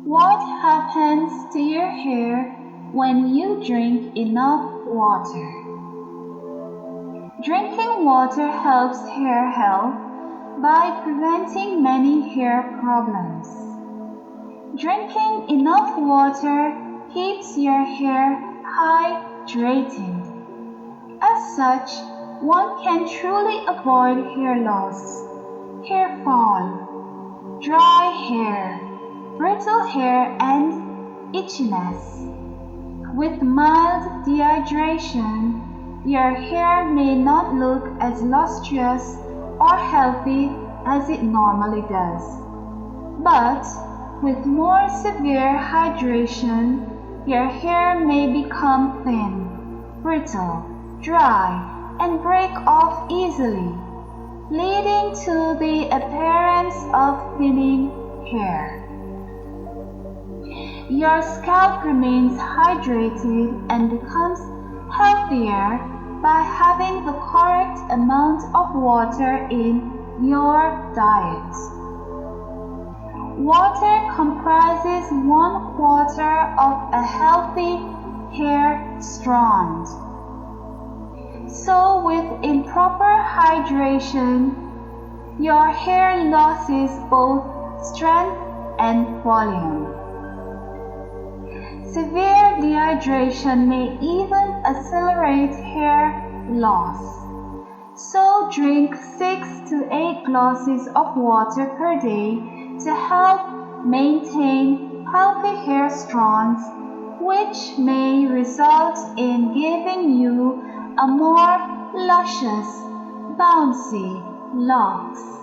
What happens to your hair when you drink enough water? Drinking water helps hair health by preventing many hair problems. Drinking enough water keeps your hair hydrated. As such, one can truly avoid hair loss, hair fall, dry hair, brittle hair, and itchiness. With mild dehydration, your hair may not look as lustrous or healthy as it normally does. But with more severe hydration, your hair may become thin, brittle, dry, and break off easily, leading to the appearance of thinning hair. Your scalp remains hydrated and becomes healthier by having the correct amount of water in your diet. Water comprises 1/4 of a healthy hair strand. So with improper hydration, your hair loses both strength and volume. Severe dehydration may even accelerate hair loss. So drink 6 to 8 glasses of water per day to help maintain healthy hair strands, which may result in giving you a more luscious, bouncy locks.